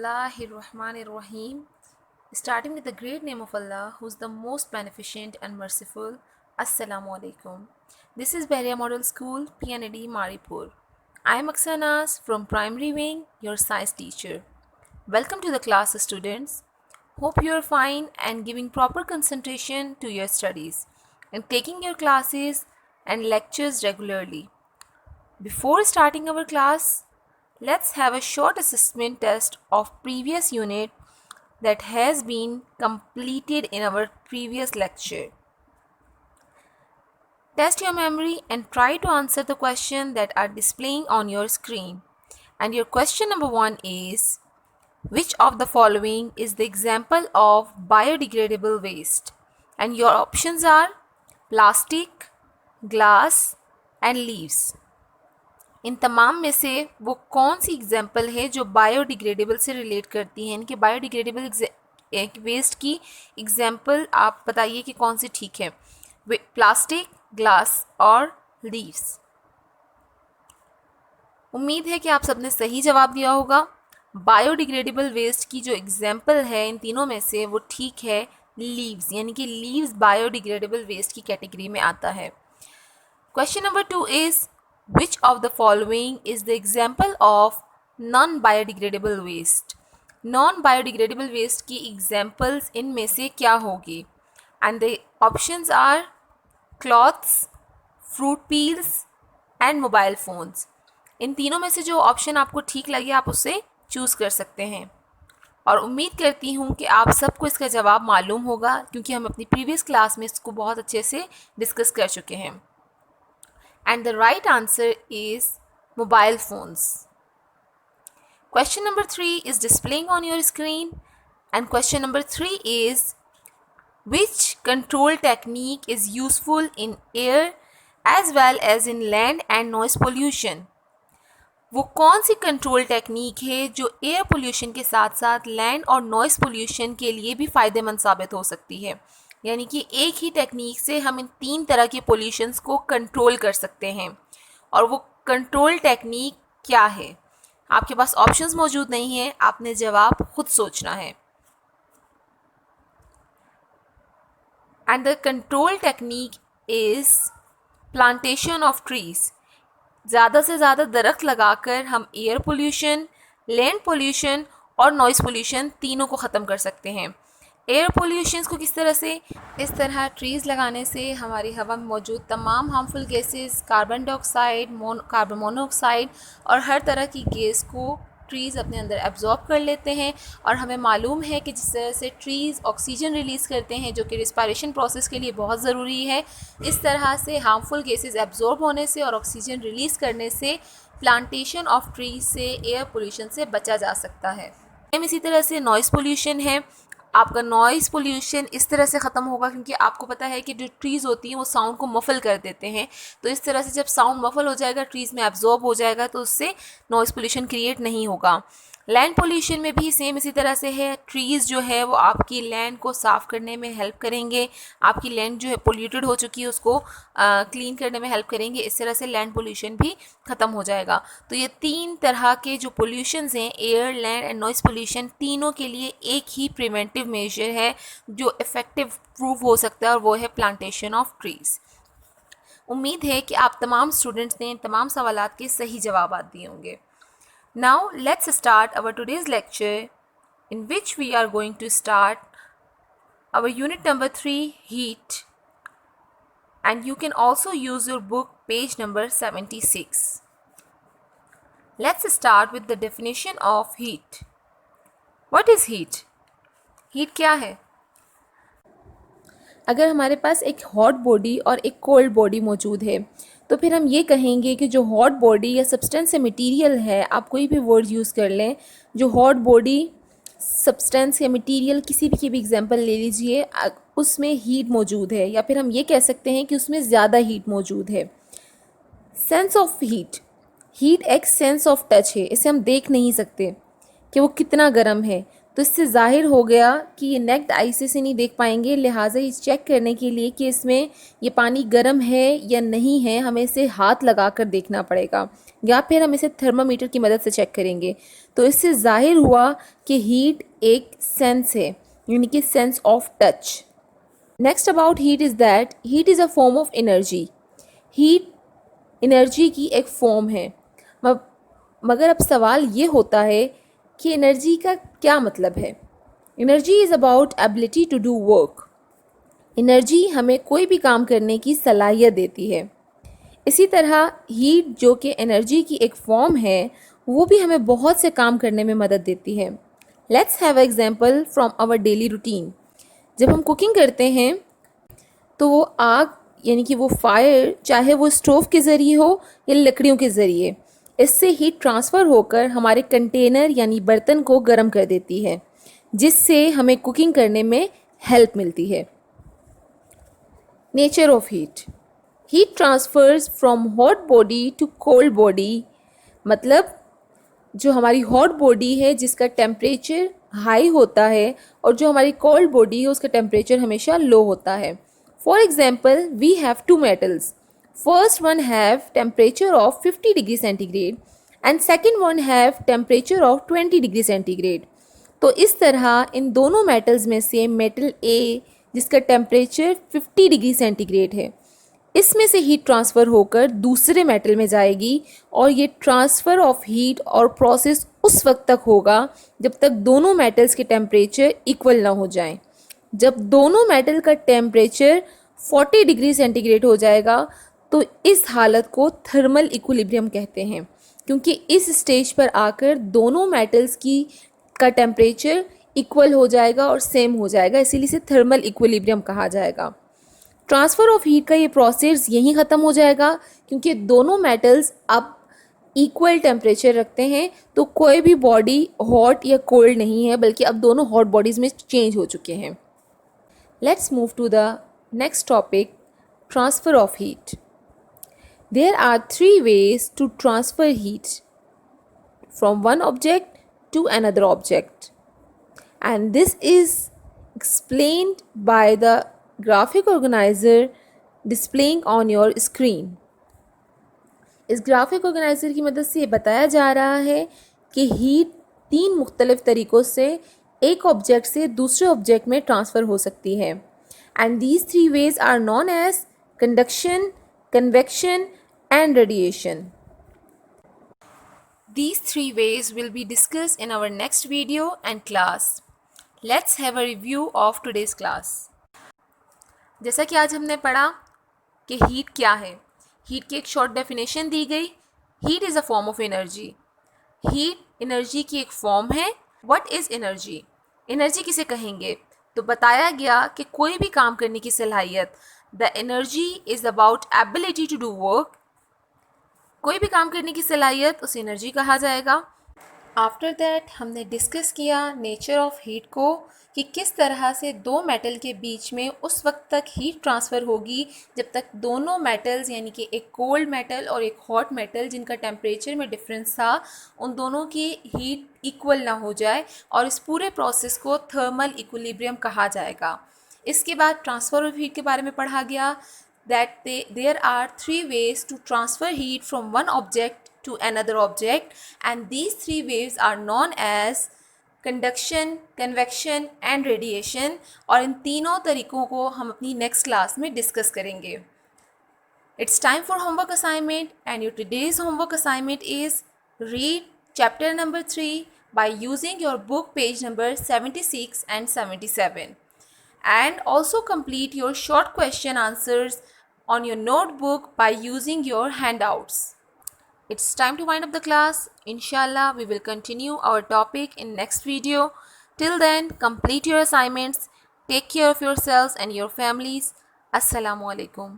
Bismillahirrahmanirrahim. Starting with the great name of Allah, who is the most beneficent and merciful. Assalamu alaikum. This is Beria Model School, PNAD Maripur. I am Aksanas from Primary Wing, your science teacher. Welcome to the class, students. Hope you are fine and giving proper concentration to your studies and taking your classes and lectures regularly. Before starting our class, let's have a short assessment test of previous unit that has been completed in our previous lecture. Test your memory and try to answer the question that are displaying on your screen. And your question number 1 is, which of the following is the example of biodegradable waste? And your options are plastic, glass and leaves. इन तमाम में से वो कौन सी example है जो biodegradable से relate करती हैं? इनके बायोडिग्रेडेबल वेस्ट की एग्जाम्पल आप बताइए कि कौन सी ठीक है, प्लास्टिक, ग्लास और लीव्स। उम्मीद है कि आप सबने सही जवाब दिया होगा। बायोडिग्रेडेबल वेस्ट की जो एग्जाम्पल है इन तीनों में से वो ठीक है लीव्स, यानी कि लीव्स बायोडिग्रेडेबल वेस्ट की कैटेगरी में आता है। Question number 2 is, which of the following is the example of non-biodegradable waste? Non-biodegradable waste की examples इनमें से क्या होगी? And the options are cloths, fruit peels and mobile phones. इन तीनों में से जो ऑप्शन आपको ठीक लगे आप उसे चूज़ कर सकते हैं और उम्मीद करती हूँ कि आप सबको इसका जवाब मालूम होगा क्योंकि हम अपनी प्रीवियस क्लास में इसको बहुत अच्छे से डिस्कस कर चुके हैं। And the right answer is mobile phones. Question number 3 is displaying on your screen, and question number 3 is, which control technique is useful in air as well as in land and noise pollution? वो कौन C control technique है जो air pollution के साथ साथ land और noise pollution के लिए भी फ़ायदेमंद साबित हो सकती है? यानी कि एक ही टेक्निक से हम इन 3 तरह के पोल्यूशंस को कंट्रोल कर सकते हैं और वो कंट्रोल टेक्निक क्या है? आपके पास ऑप्शंस मौजूद नहीं है, आपने जवाब खुद सोचना है। And the control technique is plantation of trees. ज़्यादा से ज़्यादा दरख्त लगाकर हम एयर पोल्यूशन, लैंड पोल्यूशन और नॉइस पोल्यूशन तीनों को ख़त्म कर सकते हैं। एयर पोल्यूशंस को किस तरह से? इस तरह ट्रीज़ लगाने से हमारी हवा में मौजूद तमाम harmful gases, carbon dioxide, carbon monoxide और हर तरह की गैस को ट्रीज़ अपने अंदर एब्जॉर्ब कर लेते हैं और हमें मालूम है कि जिस तरह से ट्रीज़ ऑक्सीजन रिलीज़ करते हैं जो कि रिस्पायरेशन प्रोसेस के लिए बहुत ज़रूरी है, इस तरह से हार्मफुल गैसेस एब्जॉर्ब होने से और ऑक्सीजन रिलीज़ करने से प्लांटेशन ऑफ ट्रीज़ से एयर पोल्यूशन से बचा जा सकता है। इसी तरह से नॉइस पोल्यूशन है। आपका नॉइज़ पोल्यूशन इस तरह से ख़त्म होगा क्योंकि आपको पता है कि जो ट्रीज़ होती हैं वो साउंड को मफल कर देते हैं, तो इस तरह से जब साउंड मफल हो जाएगा, ट्रीज़ में एब्जॉर्ब हो जाएगा, तो उससे नॉइज़ पोल्यूशन क्रिएट नहीं होगा। लैंड पोल्यूशन में भी सेम इसी तरह से है। ट्रीज़ जो है वो आपकी लैंड को साफ़ करने में हेल्प करेंगे, आपकी लैंड जो है पोल्यूटेड हो चुकी है उसको क्लीन करने में हेल्प करेंगे। इस तरह से लैंड पोल्यूशन भी ख़त्म हो जाएगा। तो ये 3 तरह के जो पोल्यूशंस हैं, air, land and noise pollution, तीनों के लिए एक ही प्रिवेंटिव मेजर है जो इफ़ेक्टिव प्रूव हो सकता है और वो है प्लांटेशन ऑफ ट्रीज़। उम्मीद है कि आप तमाम स्टूडेंट्स ने इन तमाम सवालात के सही जवाब दिए होंगे। Now let's start our today's lecture, in which we are going to start our unit number 3, heat, and you can also use your book page number 76. Let's start with the definition of heat. What is heat? Heat क्या है? अगर हमारे पास एक hot body और एक cold body मौजूद है तो फिर हम ये कहेंगे कि जो हॉट बॉडी या सब्सटेंस या मटेरियल है, आप कोई भी वर्ड यूज़ कर लें, जो हॉट बॉडी, सब्सटेंस या मटेरियल किसी भी की भी एग्जांपल ले लीजिए, उसमें हीट मौजूद है या फिर हम ये कह सकते हैं कि उसमें ज़्यादा हीट मौजूद है। सेंस ऑफ हीट, हीट एक सेंस ऑफ टच है, इसे हम देख नहीं सकते कि वो कितना गर्म है, तो इससे ज़ाहिर हो गया कि ये नेक्ड आई से नहीं देख पाएंगे, लिहाजा इस चेक करने के लिए कि इसमें ये पानी गर्म है या नहीं है, हमें इसे हाथ लगा कर देखना पड़ेगा या फिर हम इसे थर्मामीटर की मदद से चेक करेंगे। तो इससे ज़ाहिर हुआ कि हीट एक सेंस है, यानी कि sense of touch. Next about heat is that heat is a form of energy. Heat energy की एक फॉर्म है। मगर अब सवाल ये होता है कि एनर्जी का क्या मतलब है। Energy is about ability to do work. Energy हमें कोई भी काम करने की सलाहियत देती है। इसी तरह हीट जो कि एनर्जी की एक फॉर्म है, वो भी हमें बहुत से काम करने में मदद देती है। Let's have a example from our daily routine. जब हम कुकिंग करते हैं तो वो आग यानी कि वो फायर, चाहे वो स्टोव के ज़रिए हो या लकड़ियों के ज़रिए, इससे हीट ट्रांसफ़र होकर हमारे कंटेनर यानी बर्तन को गर्म कर देती है, जिससे हमें कुकिंग करने में हेल्प मिलती है। Nature of heat. Heat transfers from hot body to cold body. मतलब जो हमारी हॉट बॉडी है जिसका टेम्परेचर हाई होता है और जो हमारी कोल्ड बॉडी है उसका टेम्परेचर हमेशा लो होता है। For example we have two metals, first one have temperature of 50 degree centigrade and second one have temperature of 20 degree centigrade. तो इस तरह इन दोनों मेटल्स में से मेटल ए जिसका टेम्परेचर 50 डिग्री सेंटीग्रेड है, इसमें से हीट ट्रांसफ़र होकर दूसरे मेटल में जाएगी और ये ट्रांसफ़र ऑफ हीट और प्रोसेस उस वक्त तक होगा जब तक दोनों मेटल्स के टेम्परेचर इक्वल ना हो जाएं। जब दोनों मेटल का टेम्परेचर 40 डिग्री सेंटीग्रेड हो जाएगा तो इस हालत को थर्मल इक्विलिब्रियम कहते हैं, क्योंकि इस स्टेज पर आकर दोनों मेटल्स का टेम्परेचर इक्वल हो जाएगा और सेम हो जाएगा, इसीलिए इसे थर्मल इक्विलिब्रियम कहा जाएगा। ट्रांसफ़र ऑफ हीट का ये प्रोसेस यहीं ख़त्म हो जाएगा क्योंकि दोनों मेटल्स अब इक्वल टेम्परेचर रखते हैं, तो कोई भी बॉडी हॉट या कोल्ड नहीं है, बल्कि अब दोनों हॉट बॉडीज़ में चेंज हो चुके हैं। Let's move to the next topic, transfer of heat. There are 3 ways to transfer heat from one object to another object, and this is explained by the graphic organizer displaying on your screen। इस graphic organiser की मदद से ये बताया जा रहा है कि हीट 3 मुख्तलिफ तरीक़ों से एक ऑब्जेक्ट से दूसरे ऑब्जेक्ट में ट्रांसफ़र हो सकती है, and these 3 ways are known as conduction, convection and radiation. These 3 ways will be discussed in our next video and class. Let's have a review of today's class. जैसा कि आज हमने पढ़ा कि हीट क्या है, हीट की एक शॉर्ट डेफिनेशन दी गई। Heat is a form of energy. Heat energy की एक फॉर्म है। What is energy? एनर्जी किसे कहेंगे? तो बताया गया कि कोई भी काम करने की सलाहियत। The energy is about ability to do work. कोई भी काम करने की सलाहियत उसे एनर्जी कहा जाएगा। आफ्टर दैट हमने डिस्कस किया नेचर ऑफ हीट को, कि किस तरह से दो मेटल के बीच में उस वक्त तक हीट ट्रांसफ़र होगी जब तक दोनों मेटल्स यानी कि एक कोल्ड मेटल और एक हॉट मेटल जिनका टेम्परेचर में डिफरेंस था, उन दोनों की हीट इक्वल ना हो जाए, और इस पूरे प्रोसेस को थर्मल इक्विलिब्रियम कहा जाएगा। इसके बाद ट्रांसफ़र ऑफ हीट के बारे में पढ़ा गया, that there are 3 ways to transfer heat from one object to another object, and these 3 ways are known as conduction, convection and radiation। और इन तीनों तरीक़ों को हम अपनी नेक्स्ट क्लास में डिस्कस करेंगे। It's time for homework assignment, and your today's homework assignment is read chapter number 3 by using your book page number 76 and 77, and also complete your short question answers on your notebook by using your handouts. It's time to wind up the class. Inshallah, we will continue our topic in next video. Till then, complete your assignments. Take care of yourselves and your families. Assalamu alaikum.